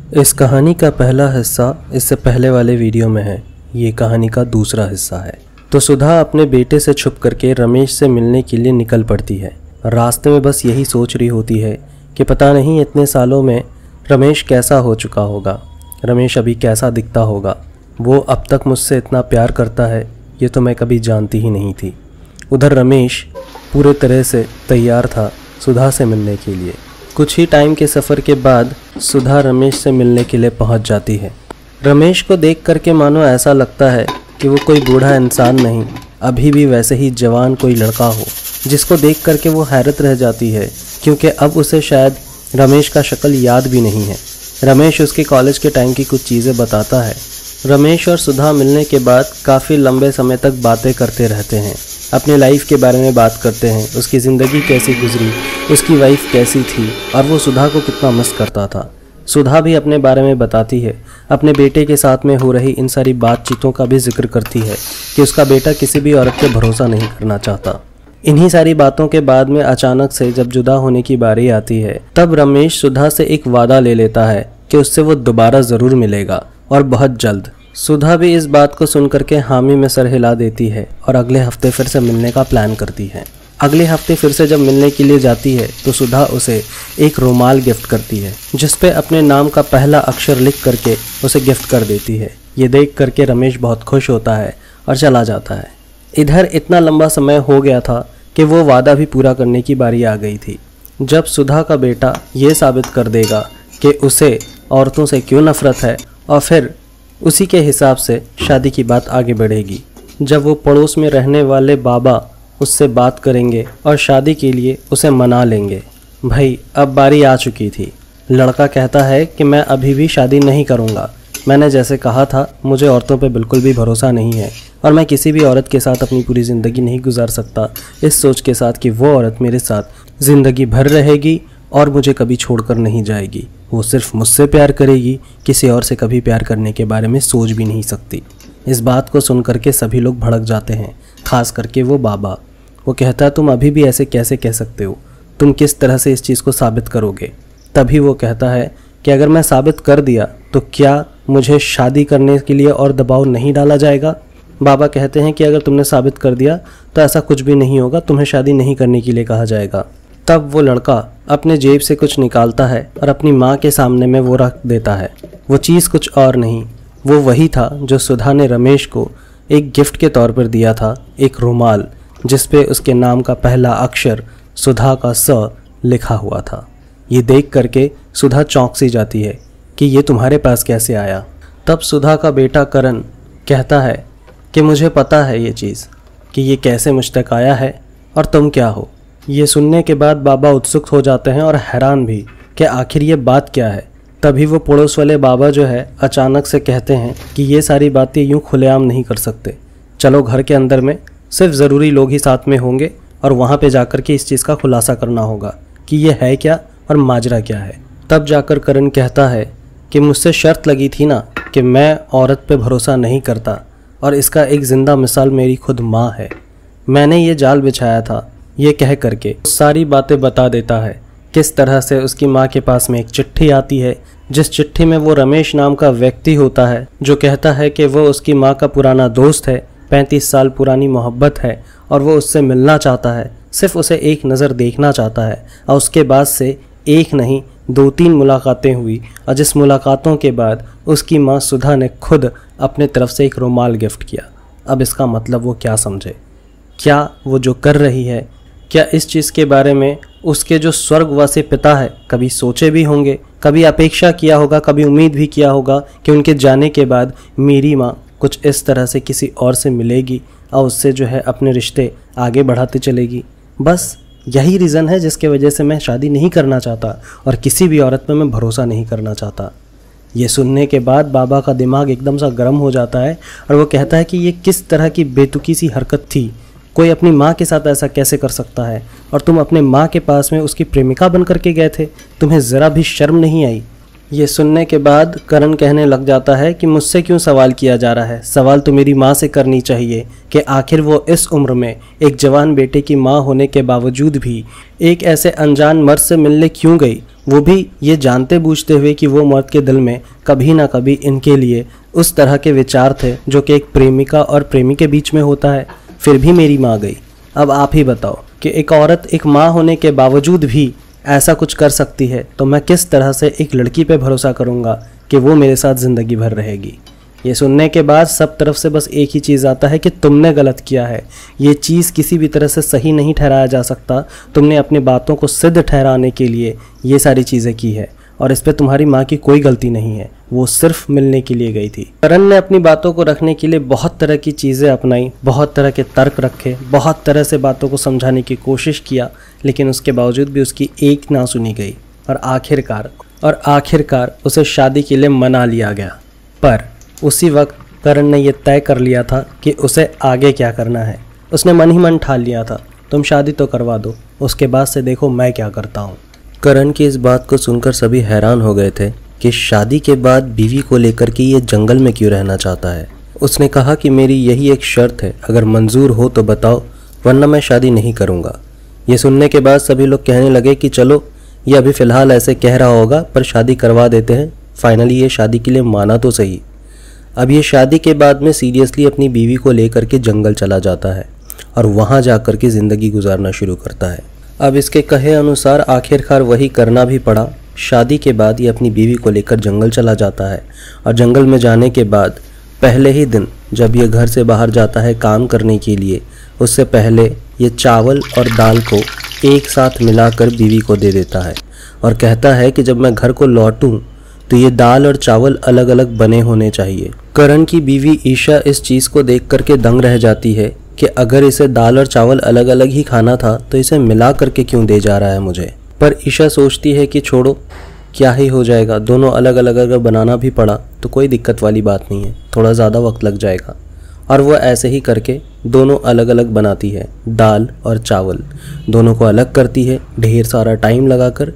इस कहानी का पहला हिस्सा इससे पहले वाले वीडियो में है। ये कहानी का दूसरा हिस्सा है। तो सुधा अपने बेटे से छुप करके रमेश से मिलने के लिए निकल पड़ती है। रास्ते में बस यही सोच रही होती है कि पता नहीं इतने सालों में रमेश कैसा हो चुका होगा, रमेश अभी कैसा दिखता होगा, वो अब तक मुझसे इतना प्यार करता है ये तो मैं कभी जानती ही नहीं थी। उधर रमेश पूरे तरह से तैयार था सुधा से मिलने के लिए। कुछ ही टाइम के सफ़र के बाद सुधा रमेश से मिलने के लिए पहुंच जाती है। रमेश को देख करके मानो ऐसा लगता है कि वो कोई बूढ़ा इंसान नहीं, अभी भी वैसे ही जवान कोई लड़का हो, जिसको देख करके वो हैरत रह जाती है क्योंकि अब उसे शायद रमेश का शक्ल याद भी नहीं है। रमेश उसके कॉलेज के टाइम की कुछ चीज़ें बताता है। रमेश और सुधा मिलने के बाद काफ़ी लंबे समय तक बातें करते रहते हैं, अपने लाइफ के बारे में बात करते हैं, उसकी ज़िंदगी कैसी गुजरी, उसकी वाइफ कैसी थी और वो सुधा को कितना मिस करता था। सुधा भी अपने बारे में बताती है, अपने बेटे के साथ में हो रही इन सारी बातचीतों का भी जिक्र करती है कि उसका बेटा किसी भी औरत पे भरोसा नहीं करना चाहता। इन्हीं सारी बातों के बाद में अचानक से जब जुदा होने की बारी आती है तब रमेश सुधा से एक वादा ले लेता है कि उससे वो दोबारा ज़रूर मिलेगा और बहुत जल्द। सुधा भी इस बात को सुन करके हामी में सर हिला देती है और अगले हफ्ते फिर से मिलने का प्लान करती है। अगले हफ्ते फिर से जब मिलने के लिए जाती है तो सुधा उसे एक रुमाल गिफ्ट करती है जिस पे अपने नाम का पहला अक्षर लिख करके उसे गिफ्ट कर देती है। ये देख करके रमेश बहुत खुश होता है और चला जाता है। इधर इतना लंबा समय हो गया था कि वो वादा भी पूरा करने की बारी आ गई थी। जब सुधा का बेटा ये साबित कर देगा कि उसे औरतों से क्यों नफरत है और फिर उसी के हिसाब से शादी की बात आगे बढ़ेगी। जब वो पड़ोस में रहने वाले बाबा उससे बात करेंगे और शादी के लिए उसे मना लेंगे। भाई अब बारी आ चुकी थी। लड़का कहता है कि मैं अभी भी शादी नहीं करूँगा, मैंने जैसे कहा था मुझे औरतों पे बिल्कुल भी भरोसा नहीं है और मैं किसी भी औरत के साथ अपनी पूरी ज़िंदगी नहीं गुजार सकता, इस सोच के साथ कि वो औरत मेरे साथ ज़िंदगी भर रहेगी और मुझे कभी छोड़कर नहीं जाएगी। वो सिर्फ मुझसे प्यार करेगी, किसी और से कभी प्यार करने के बारे में सोच भी नहीं सकती। इस बात को सुन करके सभी लोग भड़क जाते हैं, खास करके वो बाबा। वो कहता है तुम अभी भी ऐसे कैसे कह सकते हो, तुम किस तरह से इस चीज़ को साबित करोगे। तभी वो कहता है कि अगर मैं साबित कर दिया तो क्या मुझे शादी करने के लिए और दबाव नहीं डाला जाएगा। बाबा कहते हैं कि अगर तुमने साबित कर दिया तो ऐसा कुछ भी नहीं होगा, तुम्हें शादी नहीं करने के लिए कहा जाएगा। तब वो लड़का अपने जेब से कुछ निकालता है और अपनी माँ के सामने में वो रख देता है। वो चीज़ कुछ और नहीं, वो वही था जो सुधा ने रमेश को एक गिफ्ट के तौर पर दिया था, एक रुमाल जिस पे उसके नाम का पहला अक्षर सुधा का स लिखा हुआ था। ये देख करके सुधा चौंक सी जाती है कि ये तुम्हारे पास कैसे आया। तब सुधा का बेटा करण कहता है कि मुझे पता है ये चीज़ कि ये कैसे मुझ तक आया है और तुम क्या हो। ये सुनने के बाद बाबा उत्सुक हो जाते हैं और हैरान भी कि आखिर ये बात क्या है। तभी वो पड़ोस वाले बाबा जो है अचानक से कहते हैं कि ये सारी बातें यूँ खुलेआम नहीं कर सकते, चलो घर के अंदर में सिर्फ ज़रूरी लोग ही साथ में होंगे और वहाँ पे जाकर के इस चीज़ का खुलासा करना होगा कि ये है क्या और माजरा क्या है। तब जाकर करण कहता है कि मुझसे शर्त लगी थी ना कि मैं औरत पे भरोसा नहीं करता और इसका एक ज़िंदा मिसाल मेरी खुद माँ है, मैंने ये जाल बिछाया था। ये कह करके सारी बातें बता देता है, किस तरह से उसकी माँ के पास में एक चिट्ठी आती है जिस चिट्ठी में वो रमेश नाम का व्यक्ति होता है जो कहता है कि वो उसकी माँ का पुराना दोस्त है, 35 साल पुरानी मोहब्बत है और वो उससे मिलना चाहता है, सिर्फ उसे एक नज़र देखना चाहता है। और उसके बाद से एक नहीं 2-3 मुलाकातें हुई और जिस मुलाकातों के बाद उसकी माँ सुधा ने खुद अपने तरफ से एक रुमाल गिफ्ट किया। अब इसका मतलब वो क्या समझे, क्या वो जो कर रही है, क्या इस चीज़ के बारे में उसके जो स्वर्गवासी पिता है कभी सोचे भी होंगे, कभी अपेक्षा किया होगा, कभी उम्मीद भी किया होगा कि उनके जाने के बाद मेरी माँ कुछ इस तरह से किसी और से मिलेगी और उससे जो है अपने रिश्ते आगे बढ़ाती चलेगी। बस यही रीज़न है जिसके वजह से मैं शादी नहीं करना चाहता और किसी भी औरत पे मैं भरोसा नहीं करना चाहता। ये सुनने के बाद बाबा का दिमाग एकदम सा गर्म हो जाता है और वो कहता है कि ये किस तरह की बेतुकी सी हरकत थी, कोई अपनी माँ के साथ ऐसा कैसे कर सकता है और तुम अपने माँ के पास में उसकी प्रेमिका बन करके गए थे, तुम्हें ज़रा भी शर्म नहीं आई। ये सुनने के बाद करण कहने लग जाता है कि मुझसे क्यों सवाल किया जा रहा है, सवाल तो मेरी माँ से करनी चाहिए कि आखिर वो इस उम्र में एक जवान बेटे की माँ होने के बावजूद भी एक ऐसे अनजान मर्द से मिलने क्यों गई वो भी ये जानते बूझते हुए कि वो मर्द के दिल में कभी ना कभी इनके लिए उस तरह के विचार थे जो कि एक प्रेमिका और प्रेमी के बीच में होता है। फिर भी मेरी माँ गई। अब आप ही बताओ कि एक औरत एक माँ होने के बावजूद भी ऐसा कुछ कर सकती है, तो मैं किस तरह से एक लड़की पे भरोसा करूँगा कि वो मेरे साथ ज़िंदगी भर रहेगी। ये सुनने के बाद सब तरफ से बस एक ही चीज़ आता है कि तुमने गलत किया है। ये चीज़ किसी भी तरह से सही नहीं ठहराया जा सकता। तुमने अपनी बातों को सिद्ध ठहराने के लिए ये सारी चीज़ें की है और इस पे तुम्हारी माँ की कोई गलती नहीं है। वो सिर्फ मिलने के लिए गई थी। करण ने अपनी बातों को रखने के लिए बहुत तरह की चीज़ें अपनाई, बहुत तरह के तर्क रखे, बहुत तरह से बातों को समझाने की कोशिश किया, लेकिन उसके बावजूद भी उसकी एक ना सुनी गई और आखिरकार उसे शादी के लिए मना लिया गया। पर उसी वक्त करण ने यह तय कर लिया था कि उसे आगे क्या करना है। उसने मन ही मन ठान लिया था, तुम शादी तो करवा दो, उसके बाद से देखो मैं क्या करता हूँ। करण की इस बात को सुनकर सभी हैरान हो गए थे कि शादी के बाद बीवी को लेकर के ये जंगल में क्यों रहना चाहता है। उसने कहा कि मेरी यही एक शर्त है, अगर मंजूर हो तो बताओ, वरना मैं शादी नहीं करूँगा। ये सुनने के बाद सभी लोग कहने लगे कि चलो, ये अभी फ़िलहाल ऐसे कह रहा होगा पर शादी करवा देते हैं। फाइनली ये शादी के लिए माना तो सही। अब ये शादी के बाद में सीरियसली अपनी बीवी को लेकर के जंगल चला जाता है और वहाँ जाकर के ज़िंदगी गुजारना शुरू करता है। अब इसके कहे अनुसार आखिरकार वही करना भी पड़ा। शादी के बाद ये अपनी बीवी को लेकर जंगल चला जाता है और जंगल में जाने के बाद पहले ही दिन जब ये घर से बाहर जाता है काम करने के लिए, उससे पहले ये चावल और दाल को एक साथ मिलाकर बीवी को दे देता है और कहता है कि जब मैं घर को लौटूं तो ये दाल और चावल अलग अलग बने होने चाहिए। करण की बीवी ईशा इस चीज़ को देख करके दंग रह जाती है कि अगर इसे दाल और चावल अलग अलग ही खाना था तो इसे मिला करके क्यों दे जा रहा है मुझे। पर ईशा सोचती है कि छोड़ो, क्या ही हो जाएगा, दोनों अलग अलग अगर बनाना भी पड़ा तो कोई दिक्कत वाली बात नहीं है, थोड़ा ज़्यादा वक्त लग जाएगा। और वो ऐसे ही करके दोनों अलग अलग बनाती है, दाल और चावल दोनों को अलग करती है ढेर सारा टाइम लगाकर।